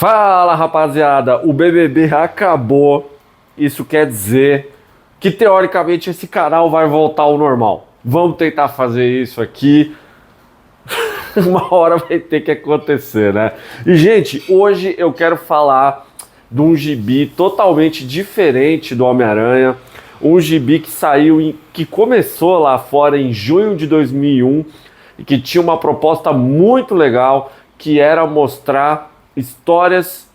Fala, rapaziada, o BBB acabou. Isso quer dizer que teoricamente esse canal vai voltar ao normal. Vamos tentar fazer isso aqui. Uma hora vai ter que acontecer, né? E gente, hoje eu quero falar de um gibi totalmente diferente do Homem-Aranha. Um gibi que saiu, que começou lá fora em junho de 2001 e que tinha uma proposta muito legal, que era mostrar histórias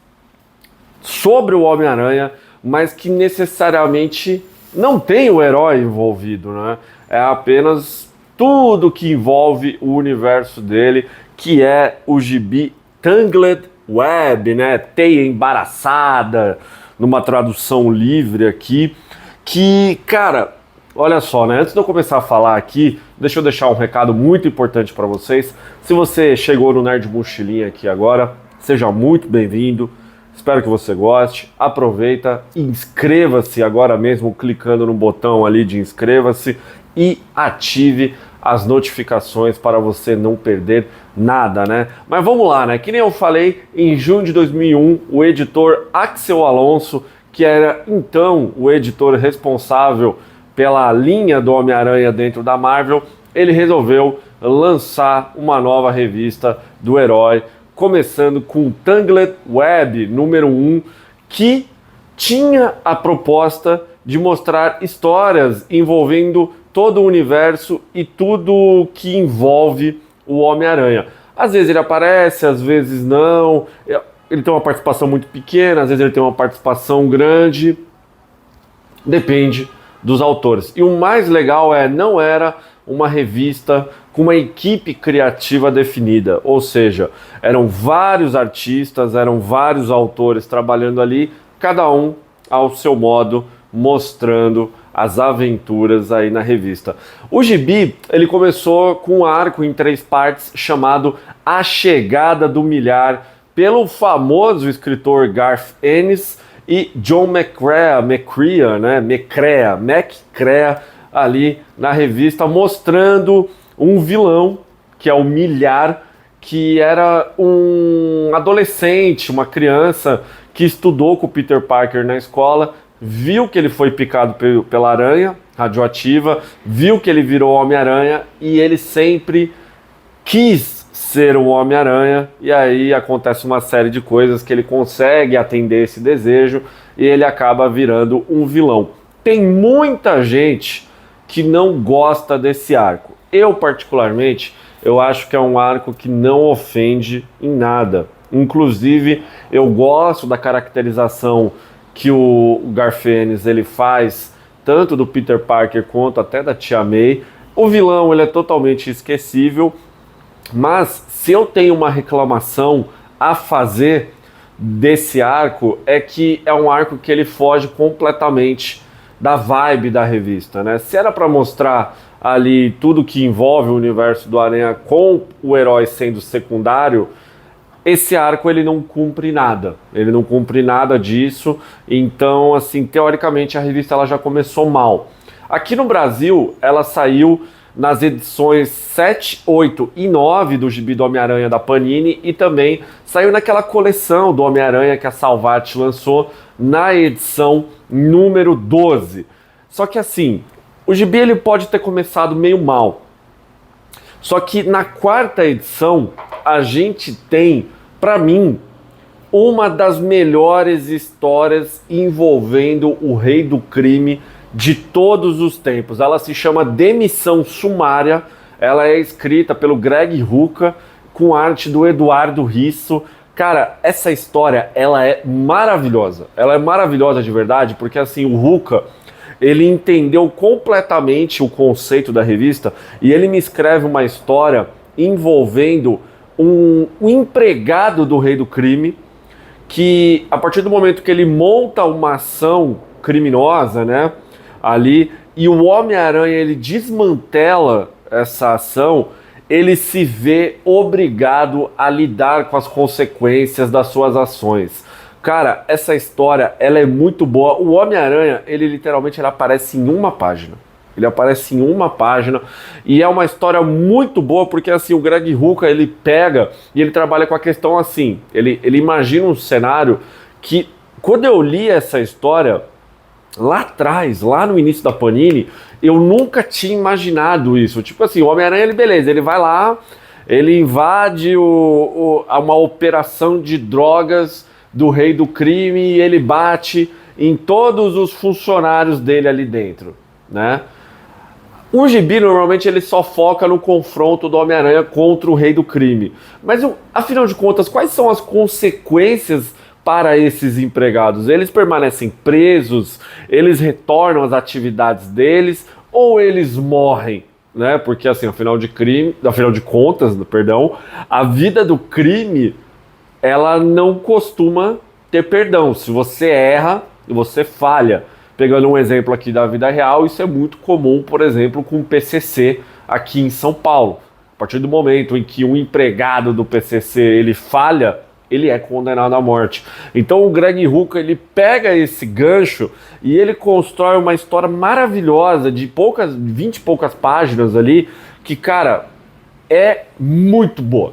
sobre o Homem-Aranha, mas que necessariamente não tem o herói envolvido, né? É apenas tudo que envolve o universo dele, que é o gibi Tangled Web, né? Teia embaraçada, numa tradução livre aqui, que, cara, olha só, né? Antes de eu começar a falar aqui, deixa eu deixar um recado muito importante para vocês. Se você chegou no Nerd Mochilinha aqui agora, seja muito bem-vindo. Espero que você goste. Aproveita, inscreva-se agora mesmo clicando no botão ali de inscreva-se e ative as notificações para você não perder nada, né? Mas vamos lá, né? Que nem eu falei, em junho de 2001, o editor Axel Alonso, que era então o editor responsável pela linha do Homem-Aranha dentro da Marvel, ele resolveu lançar uma nova revista do herói, começando com Tangled Web número 1, que tinha a proposta de mostrar histórias envolvendo todo o universo e tudo que envolve o Homem-Aranha. Às vezes ele aparece, às vezes não, ele tem uma participação muito pequena, às vezes ele tem uma participação grande, depende dos autores. E o mais legal não era uma revista com uma equipe criativa definida, ou seja, eram vários artistas, eram vários autores trabalhando ali, cada um ao seu modo, mostrando as aventuras aí na revista. O gibi, ele começou com um arco em 3 partes chamado A Chegada do Milhar, pelo famoso escritor Garth Ennis e John McCrea ali na revista, mostrando um vilão, que é o Milhar, que era um adolescente, uma criança que estudou com o Peter Parker na escola, viu que ele foi picado pela aranha radioativa, viu que ele virou Homem-Aranha e ele sempre quis ser o Homem-Aranha, e aí acontece uma série de coisas que ele consegue atender esse desejo e ele acaba virando um vilão. Tem muita gente que não gosta desse arco. Eu, particularmente, eu acho que é um arco que não ofende em nada. Inclusive, eu gosto da caracterização que o Garth Ennis ele faz, tanto do Peter Parker quanto até da Tia May. O vilão ele é totalmente esquecível, mas se eu tenho uma reclamação a fazer desse arco, é que é um arco que ele foge completamente da vibe da revista, né? Se era para mostrar ali tudo que envolve o universo do Aranha com o herói sendo secundário, esse arco ele não cumpre nada. Ele não cumpre nada disso. Então, assim, teoricamente a revista ela já começou mal. Aqui no Brasil, ela saiu nas edições 7, 8 e 9 do Gibi do Homem-Aranha da Panini e também saiu naquela coleção do Homem-Aranha que a Salvat lançou na edição número 12. Só que assim, o Gibi ele pode ter começado meio mal. Só que na 4ª edição a gente tem, para mim, uma das melhores histórias envolvendo o Rei do Crime de todos os tempos. Ela se chama Demissão Sumária, ela é escrita pelo Greg Rucka, com arte do Eduardo Risso. Cara, essa história, ela é maravilhosa de verdade, porque assim, o Rucka, ele entendeu completamente o conceito da revista e ele me escreve uma história envolvendo um empregado do Rei do Crime, que a partir do momento que ele monta uma ação criminosa, né, ali, e o Homem-Aranha ele desmantela essa ação, ele se vê obrigado a lidar com as consequências das suas ações. Cara, essa história, ela é muito boa. O Homem-Aranha, ele literalmente ele aparece em uma página. Ele aparece em uma página e é uma história muito boa porque assim o Greg Rucka ele pega e ele trabalha com a questão assim, ele imagina um cenário que quando eu li essa história lá atrás, lá no início da Panini, eu nunca tinha imaginado isso. Tipo assim, o Homem-Aranha, ele beleza, ele vai lá, ele invade uma operação de drogas do rei do crime e ele bate em todos os funcionários dele ali dentro, né? O gibi, normalmente, ele só foca no confronto do Homem-Aranha contra o rei do crime. Mas, afinal de contas, quais são as consequências para esses empregados? Eles permanecem presos? Eles retornam às atividades deles? Ou eles morrem? Né? Porque, assim, afinal de contas, perdão, a vida do crime, ela não costuma ter perdão. Se você erra, você falha. Pegando um exemplo aqui da vida real, isso é muito comum, por exemplo, com o PCC aqui em São Paulo. A partir do momento em que um empregado do PCC ele falha, ele é condenado à morte. Então o Greg Rucka ele pega esse gancho e ele constrói uma história maravilhosa de 20 e poucas páginas ali, que, cara, é muito boa,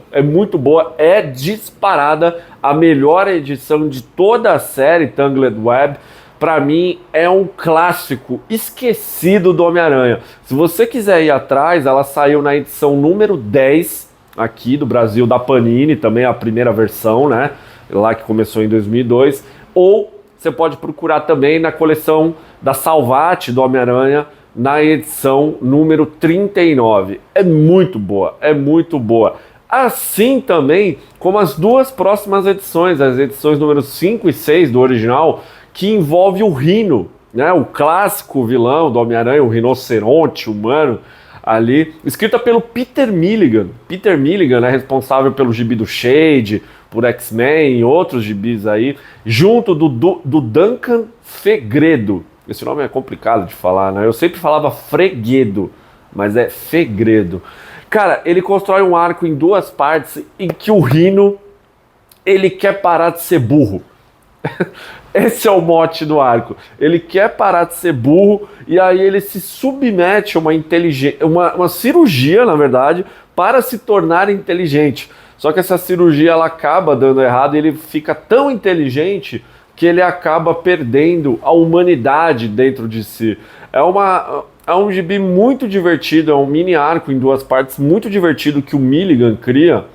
é disparada a melhor edição de toda a série Tangled Web. Pra mim é um clássico esquecido do Homem-Aranha. Se você quiser ir atrás, ela saiu na edição número 10 aqui do Brasil, da Panini, também a primeira versão, né? Lá que começou em 2002. Ou você pode procurar também na coleção da Salvati do Homem-Aranha, na edição número 39. É muito boa, é muito boa. Assim também como as duas próximas edições, as edições número 5 e 6 do original, que envolve o Rhino, né, o clássico vilão do Homem-Aranha, o rinoceronte humano, ali, escrita pelo Peter Milligan. Peter Milligan é responsável pelo gibi do Shade, por X-Men e outros gibis aí, junto do Duncan Fegredo. Esse nome é complicado de falar, né? Eu sempre falava Freguedo, mas é Fegredo. Cara, ele constrói um arco em duas partes em que o Rhino, ele quer parar de ser burro. Esse é o mote do arco. Ele quer parar de ser burro e aí ele se submete a uma cirurgia, na verdade, para se tornar inteligente. Só que essa cirurgia ela acaba dando errado e ele fica tão inteligente que ele acaba perdendo a humanidade dentro de si. É um gibi muito divertido, é um mini arco em duas partes muito divertido que o Milligan cria,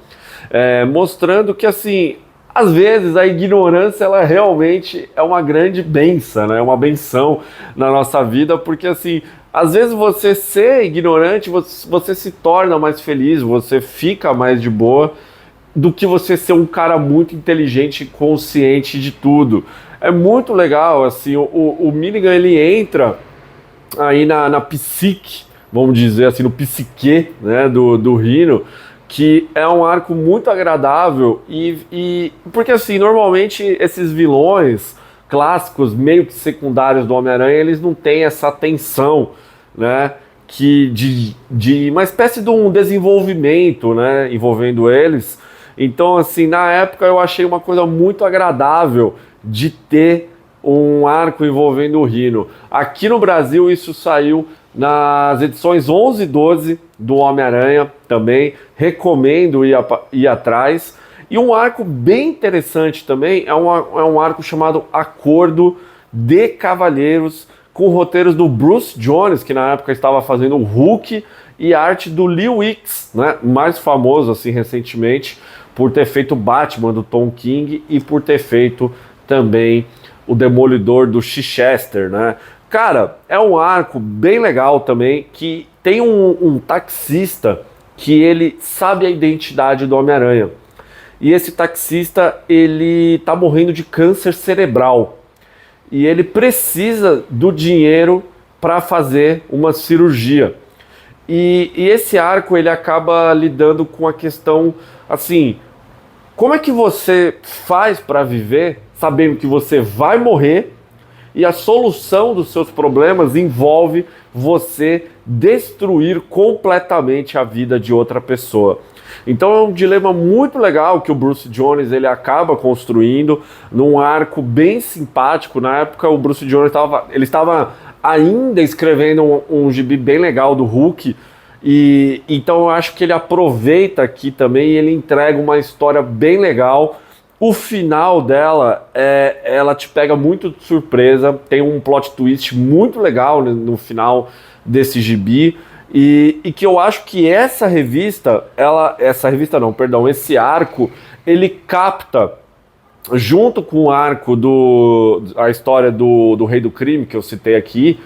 mostrando que, assim, às vezes a ignorância ela realmente é uma grande benção, né? Uma benção na nossa vida, porque assim, às vezes você ser ignorante, você se torna mais feliz, você fica mais de boa do que você ser um cara muito inteligente e consciente de tudo. É muito legal, assim, o Milligan ele entra aí na psique, vamos dizer assim, no psique, né, do Rhino, que é um arco muito agradável e porque assim, normalmente esses vilões clássicos, meio que secundários do Homem-Aranha, eles não têm essa atenção, né, de uma espécie de um desenvolvimento, né, envolvendo eles. Então, assim, na época eu achei uma coisa muito agradável de ter um arco envolvendo o Rhino. Aqui no Brasil isso saiu nas edições 11 e 12 do Homem-Aranha também, recomendo ir atrás. E um arco bem interessante também é um arco chamado Acordo de Cavalheiros, com roteiros do Bruce Jones, que na época estava fazendo o Hulk, e arte do Lee Wicks, né, mais famoso assim recentemente, por ter feito Batman do Tom King e por ter feito também o Demolidor do Chichester, né? Cara, é um arco bem legal também, que tem um taxista que ele sabe a identidade do Homem-Aranha. E esse taxista, ele tá morrendo de câncer cerebral. E ele precisa do dinheiro para fazer uma cirurgia. E esse arco, ele acaba lidando com a questão, assim, como é que você faz para viver sabendo que você vai morrer e a solução dos seus problemas envolve você destruir completamente a vida de outra pessoa. Então é um dilema muito legal que o Bruce Jones ele acaba construindo num arco bem simpático. Na época o Bruce Jones estava ainda escrevendo um gibi bem legal do Hulk, e então eu acho que ele aproveita aqui também e ele entrega uma história bem legal. O final dela, ela te pega muito de surpresa, tem um plot twist muito legal no final desse gibi, e que eu acho que esse arco, ele capta, junto com o arco a história do Rei do Crime, que eu citei aqui,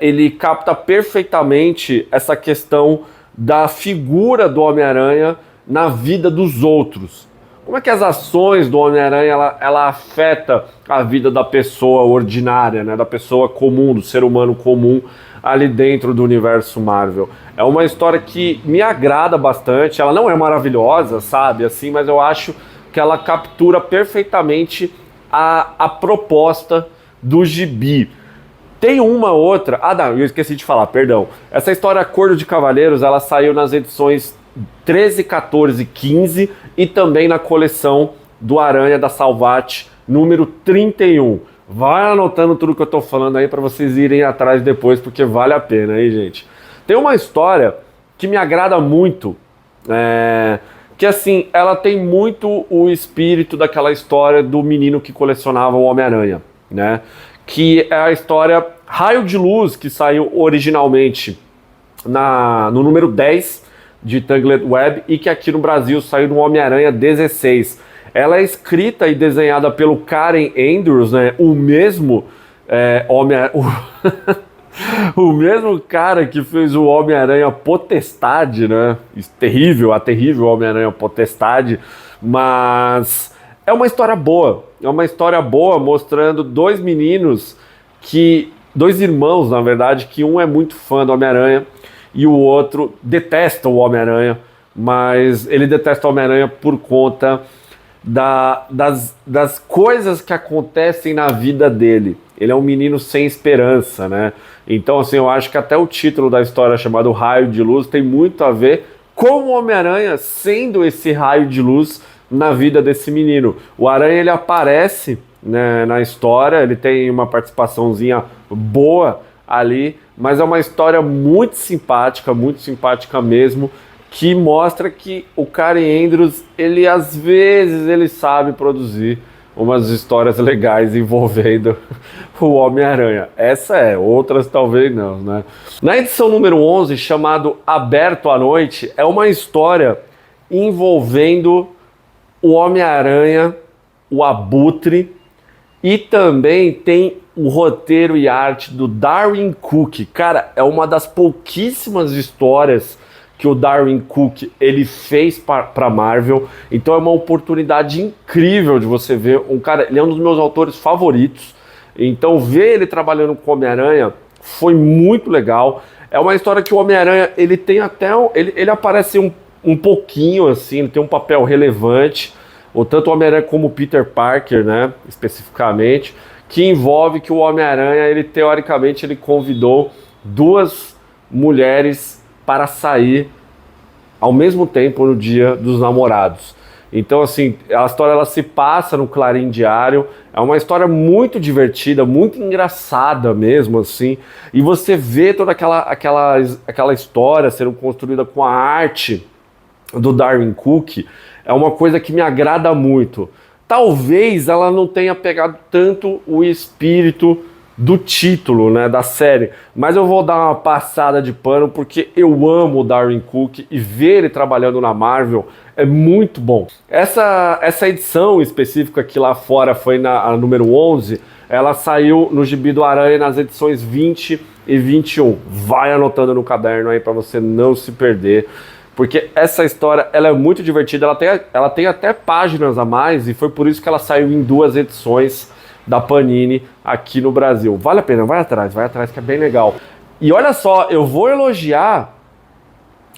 ele capta perfeitamente essa questão da figura do Homem-Aranha na vida dos outros. Como é que as ações do Homem-Aranha ela afeta a vida da pessoa ordinária, né, da pessoa comum, do ser humano comum ali dentro do universo Marvel? É uma história que me agrada bastante, ela não é maravilhosa, sabe, assim, mas eu acho que ela captura perfeitamente a proposta do gibi. Tem uma outra... Ah, não, eu esqueci de falar, perdão. Essa história Acordo de Cavaleiros, ela saiu nas edições 13, 14, 15 e também na coleção do Aranha da Salvat, número 31. Vai anotando tudo que eu tô falando aí para vocês irem atrás depois, porque vale a pena aí, gente. Tem uma história que me agrada muito, que assim, ela tem muito o espírito daquela história do menino que colecionava o Homem-Aranha, né? Que é a história Raio de Luz, que saiu originalmente no número 10 de Tangled Web e que aqui no Brasil saiu no Homem-Aranha 16. Ela é escrita e desenhada pelo Karen Andrews, né? O mesmo o mesmo cara que fez o Homem-Aranha Potestade, né? A terrível Homem-Aranha Potestade, mas é uma história boa. É uma história boa mostrando dois irmãos, na verdade, que um é muito fã do Homem-Aranha e o outro detesta o Homem-Aranha, mas ele detesta o Homem-Aranha por conta das coisas que acontecem na vida dele. Ele é um menino sem esperança, né? Então, assim, eu acho que até o título da história, chamado Raio de Luz, tem muito a ver com o Homem-Aranha sendo esse raio de luz na vida desse menino. O Aranha, ele aparece, né, na história, ele tem uma participaçãozinha boa ali, mas é uma história muito simpática mesmo, que mostra que o Karen Andrews, ele às vezes ele sabe produzir umas histórias legais envolvendo o Homem-Aranha. Outras talvez não, né? Na edição número 11, chamado Aberto à Noite, é uma história envolvendo o Homem-Aranha, o Abutre, e também tem o roteiro e arte do Darwyn Cooke. Cara, é uma das pouquíssimas histórias que o Darwyn Cooke ele fez para Marvel, então é uma oportunidade incrível de você ver um cara, ele é um dos meus autores favoritos, então ver ele trabalhando com o Homem-Aranha foi muito legal. É uma história que o Homem-Aranha, ele tem até, ele aparece um pouquinho assim, ele tem um papel relevante, ou tanto o Homem-Aranha como o Peter Parker, né, especificamente, que envolve que o Homem-Aranha, ele teoricamente, ele convidou duas mulheres para sair ao mesmo tempo no Dia dos Namorados. Então, assim, a história ela se passa no Clarim Diário, é uma história muito divertida, muito engraçada mesmo, assim, e você vê toda aquela história sendo construída com a arte do Darwyn Cooke, é uma coisa que me agrada muito. Talvez ela não tenha pegado tanto o espírito do título, né, da série, mas eu vou dar uma passada de pano porque eu amo o Darwyn Cooke e ver ele trabalhando na Marvel é muito bom. Essa edição específica que lá fora foi a número 11, ela saiu no Gibi do Aranha nas edições 20 e 21. Vai anotando no caderno aí para você não se perder, porque essa história ela é muito divertida, ela tem até páginas a mais e foi por isso que ela saiu em 2 edições da Panini aqui no Brasil. Vale a pena, vai atrás que é bem legal. E olha só, eu vou elogiar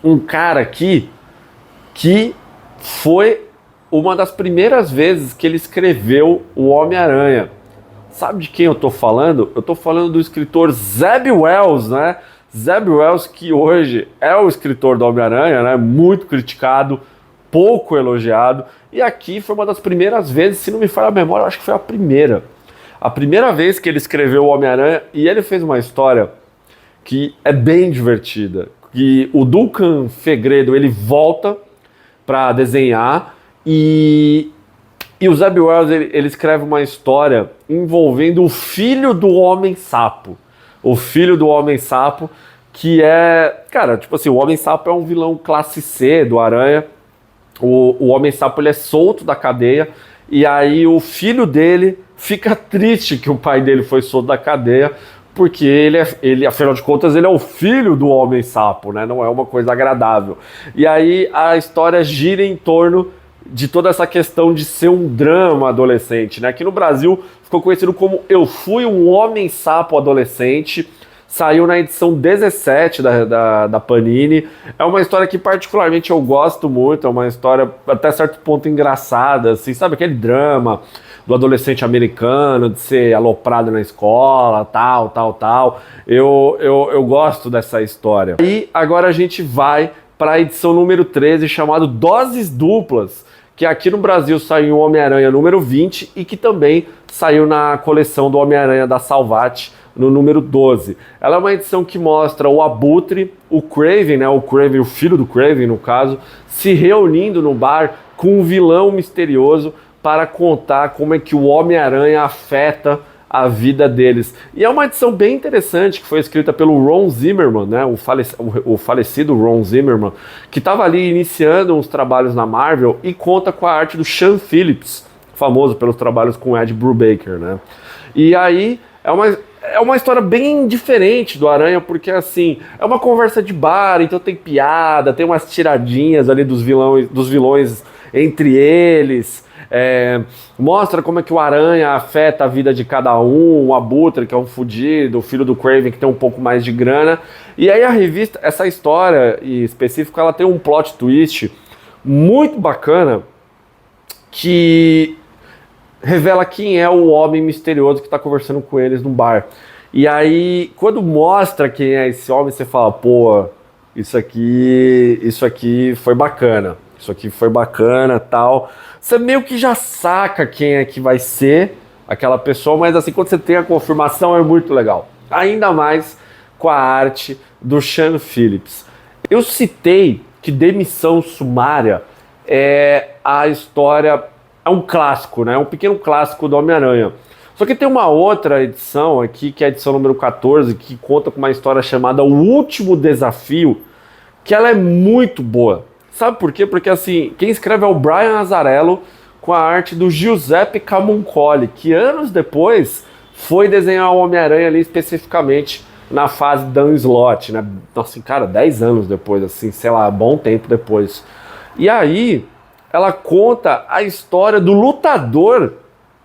um cara aqui que foi uma das primeiras vezes que ele escreveu o Homem-Aranha. Sabe de quem eu tô falando? Eu tô falando do escritor Zeb Wells, né? Zeb Wells, que hoje é o escritor do Homem-Aranha, né? Muito criticado, pouco elogiado. E aqui foi uma das primeiras vezes, se não me falha a memória, eu acho que foi a primeira. a primeira vez que ele escreveu o Homem-Aranha, e ele fez uma história que é bem divertida, que o Duncan Fegredo, ele volta para desenhar, e o Zeb Wells, ele escreve uma história envolvendo o filho do Homem-Sapo. O filho do Homem-Sapo, que é... Cara, tipo assim, o Homem-Sapo é um vilão classe C do Aranha. O Homem-Sapo, ele é solto da cadeia. E aí o filho dele fica triste que o pai dele foi solto da cadeia, porque ele, afinal de contas, ele é o filho do Homem-Sapo, né? Não é uma coisa agradável. E aí a história gira em torno de toda essa questão de ser um drama adolescente, né? Aqui no Brasil ficou conhecido como Eu Fui um Homem-Sapo Adolescente, saiu na edição 17 da Panini. É uma história que particularmente eu gosto muito, é uma história até certo ponto engraçada, assim, sabe? Aquele drama do adolescente americano, de ser aloprado na escola, tal. Eu gosto dessa história. E agora a gente vai para a edição número 13, chamado Doses Duplas, que aqui no Brasil saiu o Homem-Aranha número 20 e que também saiu na coleção do Homem-Aranha da Salvat no número 12. Ela é uma edição que mostra o Abutre, o Kraven, né, o filho do Kraven no caso, se reunindo no bar com um vilão misterioso para contar como é que o Homem-Aranha afeta a vida deles. E é uma edição bem interessante, que foi escrita pelo Ron Zimmerman, né, o falecido Ron Zimmerman, que estava ali iniciando uns trabalhos na Marvel e conta com a arte do Sean Phillips, famoso pelos trabalhos com Ed Brubaker, né. E aí é uma história bem diferente do Aranha, porque assim, é uma conversa de bar, então tem piada, tem umas tiradinhas ali dos vilões entre eles. Mostra como é que o Aranha afeta a vida de cada um, o Abutre, que é um fudido, o filho do Kraven, que tem um pouco mais de grana. E aí a revista, essa história em específico, ela tem um plot twist muito bacana, que revela quem é o homem misterioso que está conversando com eles no bar. E aí, quando mostra quem é esse homem, você fala, pô, isso aqui foi bacana. Isso aqui foi bacana, tal. Você meio que já saca quem é que vai ser aquela pessoa, mas assim, quando você tem a confirmação, é muito legal. Ainda mais com a arte do Sean Phillips. Eu citei que Demissão Sumária é a história, é um clássico, né? É um pequeno clássico do Homem-Aranha. Só que tem uma outra edição aqui, que é a edição número 14, que conta com uma história chamada O Último Desafio, que ela é muito boa. Sabe por quê? Porque assim, quem escreve é o Brian Azzarello com a arte do Giuseppe Camuncoli, que anos depois foi desenhar o Homem-Aranha ali especificamente na fase Dan Slott, né? Nossa, cara, 10 anos depois, assim, sei lá, bom tempo depois. E aí, ela conta a história do lutador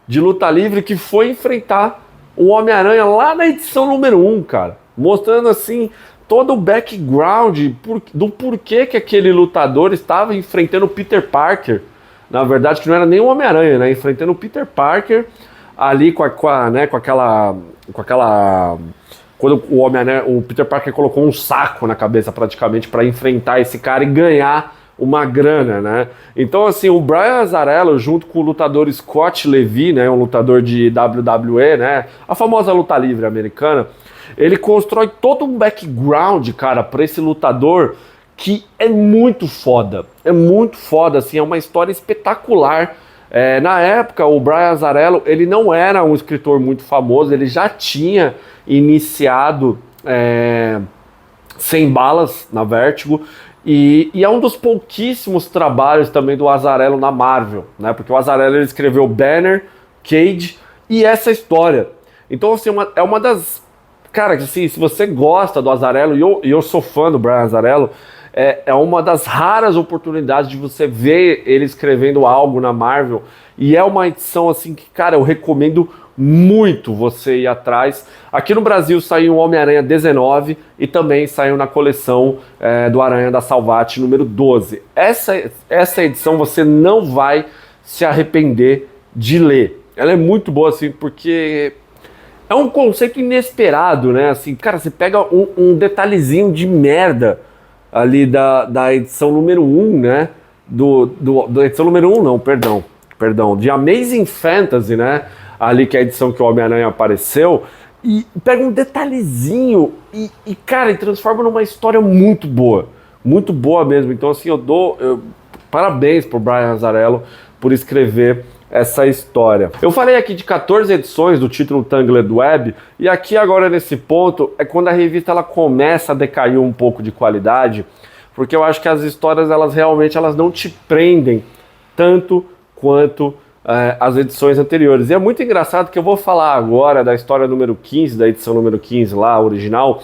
de luta livre que foi enfrentar o Homem-Aranha lá na edição número 1, cara. Mostrando assim todo o background do porquê que aquele lutador estava enfrentando o Peter Parker. Na verdade, que não era nem o Homem-Aranha, né? Enfrentando o Peter Parker ali com aquela... Quando o Homem-Aranha, o Peter Parker colocou um saco na cabeça praticamente para enfrentar esse cara e ganhar uma grana, né? Então, assim, o Brian Azzarello, junto com o lutador Scott Levy, né? Um lutador de WWE, né? A famosa luta livre americana. Ele constrói todo um background, cara, para esse lutador que é muito foda. É muito foda, assim, é uma história espetacular. Na época, o Brian Azzarello, ele não era um escritor muito famoso, ele já tinha iniciado Sem Balas na Vertigo, e é um dos pouquíssimos trabalhos também do Azzarello na Marvel, né? Porque o Azzarello ele escreveu Banner, Cage e essa história. Então, assim, é uma das... Cara, assim, se você gosta do Azzarello, e eu sou fã do Brian Azzarello, é uma das raras oportunidades de você ver ele escrevendo algo na Marvel, e é uma edição assim que, cara, eu recomendo muito você ir atrás. Aqui no Brasil saiu o Homem-Aranha 19 e também saiu na coleção do Aranha da Salvat número 12. Essa edição você não vai se arrepender de ler. Ela é muito boa, assim, porque... é um conceito inesperado, né? Assim, cara, você pega um detalhezinho de merda ali da edição número 1, né? Da edição número 1, não, perdão. De Amazing Fantasy, né? ali que é a edição que o Homem-Aranha apareceu, e pega um detalhezinho cara, e transforma numa história muito boa mesmo. Então assim, parabéns pro Brian Azzarello por escrever essa história. Eu falei aqui de 14 edições do título Tangled Web, e aqui agora nesse ponto é quando a revista ela começa a decair um pouco de qualidade, porque eu acho que as histórias elas realmente não te prendem tanto quanto as edições anteriores. E é muito engraçado que eu vou falar agora da história número 15, da edição número 15 lá, original,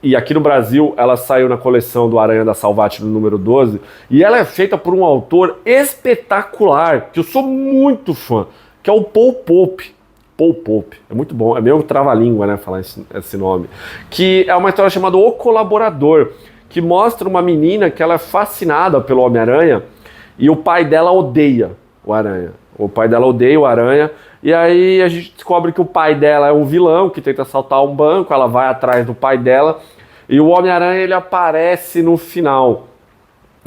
e aqui no Brasil ela saiu na coleção do Aranha da Salvat no número 12, e ela é feita por um autor espetacular, que eu sou muito fã, que é o Paul Pope. Paul Pope, é muito bom, é meio trava-língua, né, falar esse nome, que é uma história chamada O Colaborador, que mostra uma menina que ela é fascinada pelo Homem-Aranha, e o pai dela odeia o Aranha. O pai dela odeia o Aranha, e aí a gente descobre que o pai dela é um vilão que tenta assaltar um banco, ela vai atrás do pai dela, e o Homem-Aranha ele aparece no final.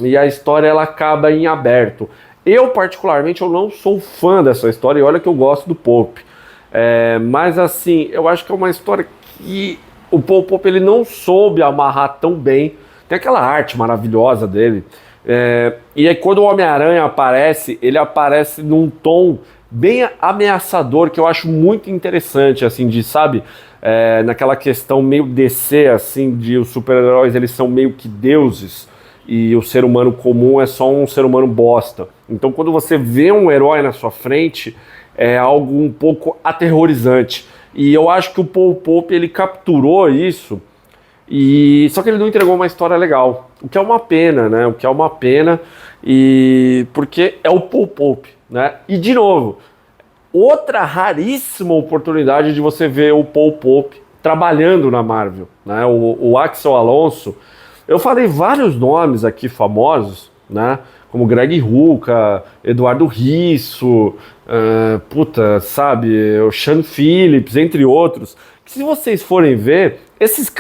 E a história ela acaba em aberto. Eu, particularmente, eu não sou fã dessa história, e olha que eu gosto do Pope. Mas assim, eu acho que é uma história que o Paul Pope ele não soube amarrar tão bem. Tem aquela arte maravilhosa dele. E aí quando o Homem-Aranha aparece, ele aparece num tom bem ameaçador, que eu acho muito interessante, assim, sabe, naquela questão meio DC, assim, de os super-heróis, eles são meio que deuses, e o ser humano comum é só um ser humano bosta. Então quando você vê um herói na sua frente, é algo um pouco aterrorizante. E eu acho que o Paul Pope, ele capturou isso, só que ele não entregou uma história legal, o que é uma pena, né? O que é uma pena, porque é o Paul Pope, né? E de novo, outra raríssima oportunidade de você ver o Paul Pope trabalhando na Marvel, né? O Axel Alonso, eu falei vários nomes aqui famosos, né? Como Greg Rucka, Eduardo Risso, o Sean Phillips, entre outros, que se vocês forem ver,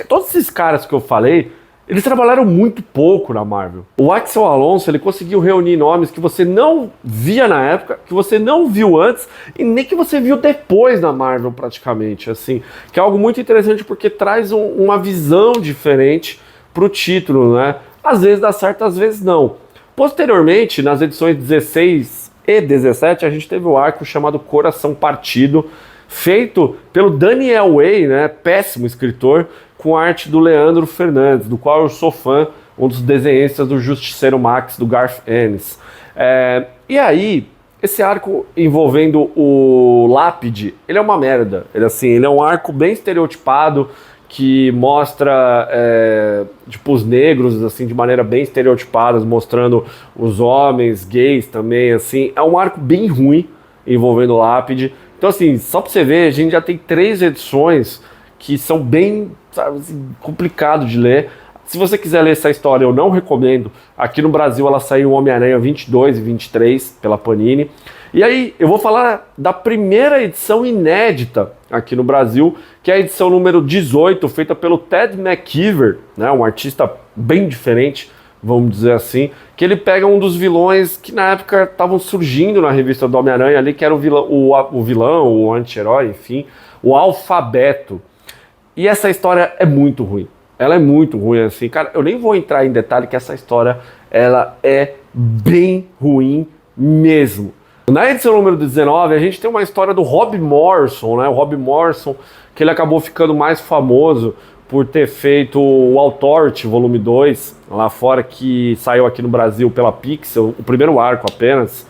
todos esses caras que eu falei, eles trabalharam muito pouco na Marvel. O Axel Alonso, ele conseguiu reunir nomes que você não via na época, que você não viu antes, e nem que você viu depois na Marvel, praticamente, assim, que é algo muito interessante porque traz uma visão diferente pro título, né? Às vezes dá certo, às vezes não. Posteriormente, nas edições 16 e 17, a gente teve o arco chamado Coração Partido, feito pelo Daniel Way, né, péssimo escritor, com arte do Leandro Fernandes, do qual eu sou fã, um dos desenhistas do Justiceiro Max, do Garth Ennis. E aí, esse arco envolvendo o Lápide, ele é uma merda. Ele é um arco bem estereotipado, que mostra os negros assim de maneira bem estereotipada, mostrando os homens gays também, assim. É um arco bem ruim envolvendo o Lápide. Então assim, só pra você ver, a gente já tem 3 edições que são bem, sabe, assim, complicado de ler. Se você quiser ler essa história, eu não recomendo. Aqui no Brasil ela saiu Homem-Aranha 22 e 23 pela Panini. E aí eu vou falar da primeira edição inédita aqui no Brasil, que é a edição número 18, feita pelo Ted McKeever, né, um artista bem diferente, vamos dizer assim, que ele pega um dos vilões que na época estavam surgindo na revista do Homem-Aranha ali, que era o vilão, o anti-herói, enfim, o Alfabeto. E essa história é muito ruim. Ela é muito ruim, assim, cara, eu nem vou entrar em detalhe que essa história, ela é bem ruim mesmo. Na edição número 19, a gente tem uma história do Rob Morrison, né? O Rob Morrison, que ele acabou ficando mais famoso por ter feito o Authority, volume 2, lá fora, que saiu aqui no Brasil pela Pixel, o primeiro arco apenas.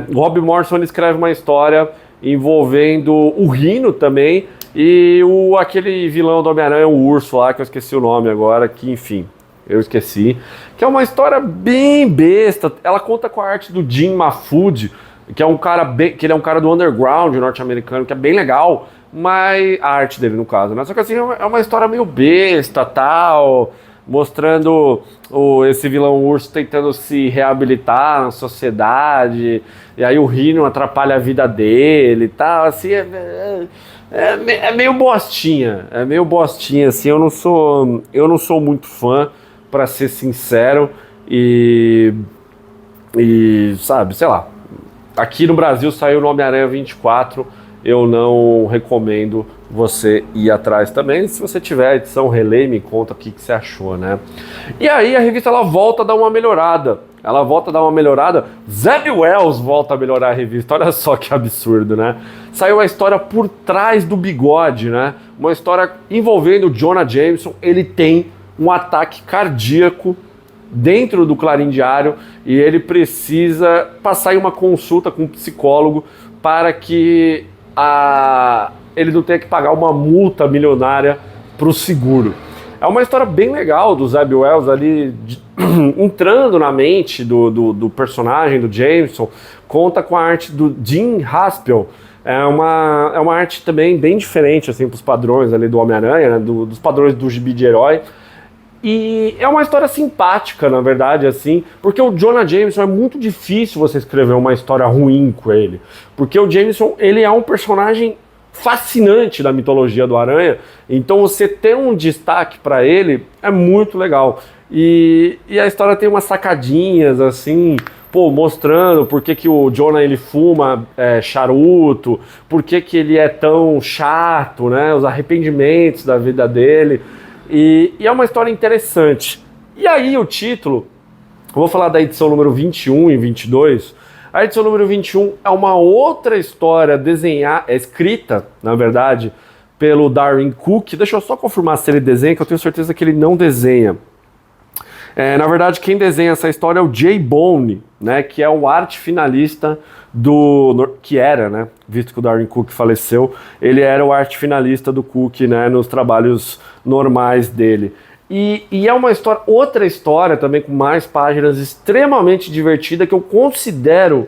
O Rob Morrison ele escreve uma história envolvendo o Rhino também, e aquele vilão do Homem-Aranha, o Urso lá, que eu esqueci o nome agora, que enfim, eu esqueci. Que é uma história bem besta, ela conta com a arte do Jim Mahfood, que é um cara que ele é um cara do underground norte-americano, que é bem legal, mas a arte dele no caso, né? Só que assim, é uma história meio besta, tal, mostrando esse vilão urso tentando se reabilitar na sociedade, e aí o Rhino atrapalha a vida dele e tal, assim, é meio bostinha, assim, eu não sou muito fã, pra ser sincero, e sabe, sei lá, aqui no Brasil saiu no Homem-Aranha 24, eu não recomendo você ir atrás também. Se você tiver a edição, relê e me conta o que você achou, né? E aí a revista ela volta a dar uma melhorada. Zeb Wells volta a melhorar a revista. Olha só que absurdo, né? Saiu a história Por Trás do Bigode, né? Uma história envolvendo o Jonah Jameson. Ele tem um ataque cardíaco dentro do Clarim Diário e ele precisa passar em uma consulta com um psicólogo para que ele não tenha que pagar uma multa milionária para o seguro. É uma história bem legal do Zeb Wells ali, entrando na mente do personagem, do Jameson. Conta com a arte do Jim Haspel. É uma arte também bem diferente assim, para os padrões ali do Homem-Aranha, né, dos padrões do gibi de herói. E é uma história simpática, na verdade, assim, porque o Jonah Jameson é muito difícil você escrever uma história ruim com ele. Porque o Jameson, ele é um personagem fascinante da mitologia do Aranha, então você ter um destaque para ele é muito legal. E a história tem umas sacadinhas, assim, mostrando por que o Jonah ele fuma charuto, por que ele é tão chato, né, os arrependimentos da vida dele. E é uma história interessante. E aí o título, eu vou falar da edição número 21 e 22. A edição número 21 é uma outra história escrita, na verdade, pelo Darwyn Cooke. Deixa eu só confirmar se ele desenha, que eu tenho certeza que ele não desenha. Na verdade, quem desenha essa história é o Jay Bone, né, que é o arte finalista que era, né, visto que o Darwyn Cooke faleceu, ele era o arte finalista do Cooke, né, nos trabalhos normais dele. E é uma história, outra história também com mais páginas, extremamente divertida, que eu considero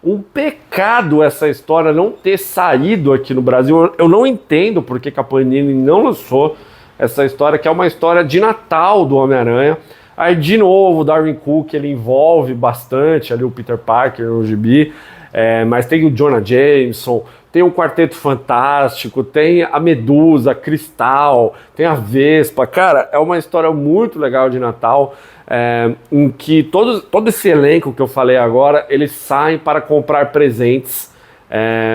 um pecado essa história não ter saído aqui no Brasil. Eu não entendo porque que a Panini não lançou essa história, que é uma história de Natal do Homem-Aranha. Aí, de novo, o Darwyn Cooke, ele envolve bastante ali o Peter Parker no gibi, mas tem o Jonah Jameson, tem o Quarteto Fantástico, tem a Medusa, a Cristal, tem a Vespa. Cara, é uma história muito legal de Natal, em que todo esse elenco que eu falei agora, eles saem para comprar presentes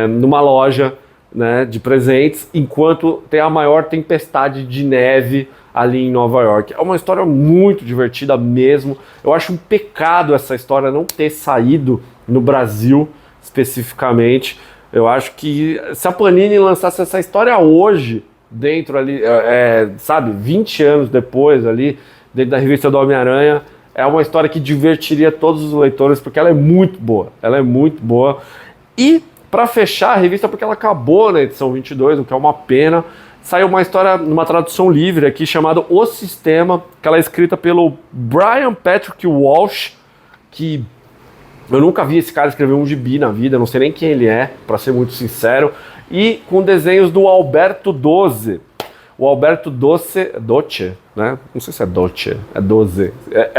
numa loja, né, de presentes, enquanto tem a maior tempestade de neve ali em Nova York. É uma história muito divertida mesmo. Eu acho um pecado essa história não ter saído no Brasil, especificamente. Eu acho que se a Panini lançasse essa história hoje, dentro ali, 20 anos depois ali, dentro da revista do Homem-Aranha, é uma história que divertiria todos os leitores, porque ela é muito boa. Ela é muito boa. E, para fechar a revista, porque ela acabou na edição 22, o que é uma pena, saiu uma história numa tradução livre aqui chamada O Sistema, que ela é escrita pelo Brian Patrick Walsh, que eu nunca vi esse cara escrever um gibi na vida, não sei nem quem ele é, para ser muito sincero, e com desenhos do Alberto Doce. O Alberto Doce, né? Não sei se é Doce, é 12.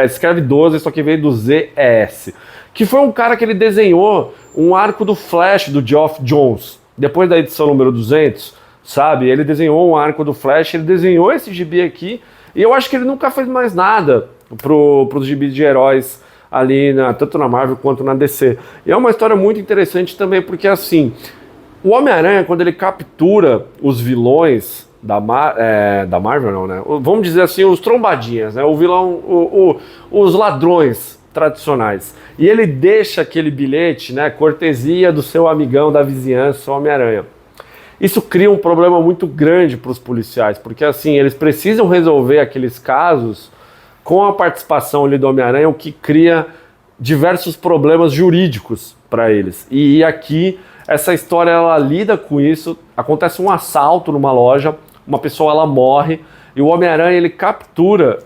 Escreve 12, só que veio do ZES. Que foi um cara que ele desenhou um arco do Flash do Geoff Johns, depois da edição número 200, sabe? Ele desenhou um arco do Flash, ele desenhou esse gibi aqui, e eu acho que ele nunca fez mais nada pros gibis de heróis ali, tanto na Marvel quanto na DC. E é uma história muito interessante também, porque assim, o Homem-Aranha, quando ele captura os vilões da Marvel, não, né? Vamos dizer assim, os trombadinhas, né? O vilão, os ladrões tradicionais. E ele deixa aquele bilhete, né? Cortesia do seu amigão da vizinhança, o Homem-Aranha. Isso cria um problema muito grande para os policiais, porque assim, eles precisam resolver aqueles casos com a participação ali do Homem-Aranha, o que cria diversos problemas jurídicos para eles. E aqui, essa história, ela lida com isso. Acontece um assalto numa loja, uma pessoa ela morre, e o Homem-Aranha ele captura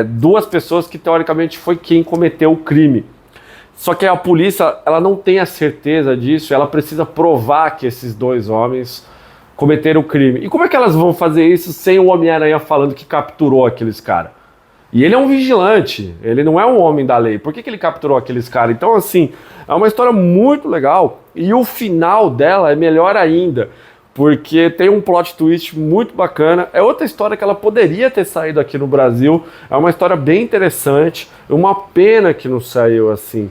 duas pessoas que teoricamente foi quem cometeu o crime. Só que a polícia ela não tem a certeza disso, ela precisa provar que esses dois homens cometeram o crime. E como é que elas vão fazer isso sem o Homem-Aranha falando que capturou aqueles caras? E ele é um vigilante, ele não é um homem da lei. Por que ele capturou aqueles caras? Então, assim, é uma história muito legal. E o final dela é melhor ainda, porque tem um plot twist muito bacana. É outra história que ela poderia ter saído aqui no Brasil. É uma história bem interessante. Uma pena que não saiu assim.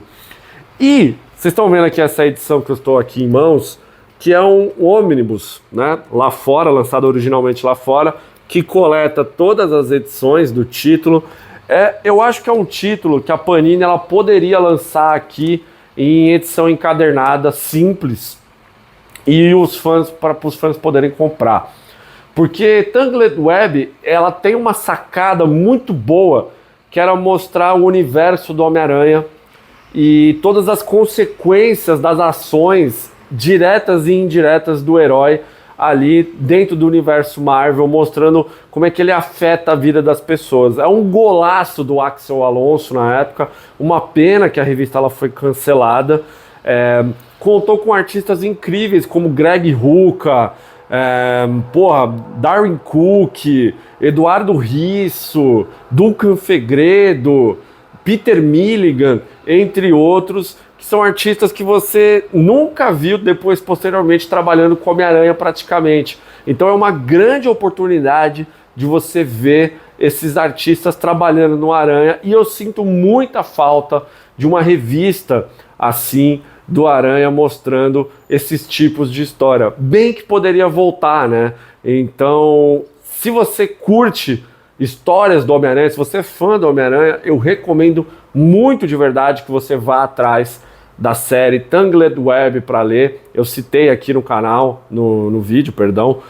E Vocês estão vendo aqui essa edição que eu estou aqui em mãos, que é um ônibus, né, lá fora, lançado originalmente lá fora, que coleta todas as edições do título. Eu acho que é um título que a Panini ela poderia lançar aqui em edição encadernada, simples, e para os fãs poderem comprar. Porque Tangled Web, ela tem uma sacada muito boa, que era mostrar o universo do Homem-Aranha e todas as consequências das ações diretas e indiretas do herói ali dentro do universo Marvel, mostrando como é que ele afeta a vida das pessoas. É um golaço do Axel Alonso na época, uma pena que a revista ela foi cancelada. Contou com artistas incríveis como Greg Rucka, Darwin Cook, Eduardo Risso, Duncan Fegredo, Peter Milligan, entre outros, que são artistas que você nunca viu depois, posteriormente, trabalhando com Homem-Aranha praticamente. Então é uma grande oportunidade de você ver esses artistas trabalhando no Aranha, e eu sinto muita falta de uma revista assim do Aranha mostrando esses tipos de história. Bem que poderia voltar, né? Então, se você curte histórias do Homem-Aranha, se você é fã do Homem-Aranha, eu recomendo muito de verdade que você vá atrás da série Tangled Web para ler. Eu citei aqui no canal, no vídeo, perdão,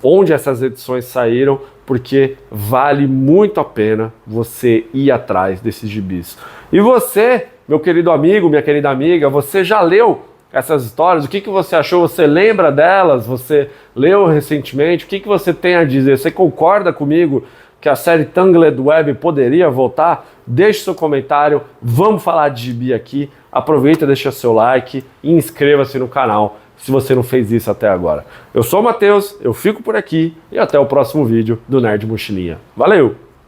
onde essas edições saíram, porque vale muito a pena você ir atrás desses gibis. E você, meu querido amigo, minha querida amiga, você já leu essas histórias? O que você achou? Você lembra delas? Você leu recentemente? O que você tem a dizer? Você concorda comigo que a série Tangled Web poderia voltar? Deixe seu comentário, vamos falar de gibi aqui. Aproveita, deixa seu like e inscreva-se no canal se você não fez isso até agora. Eu sou o Matheus, eu fico por aqui e até o próximo vídeo do Nerd Mochilinha. Valeu!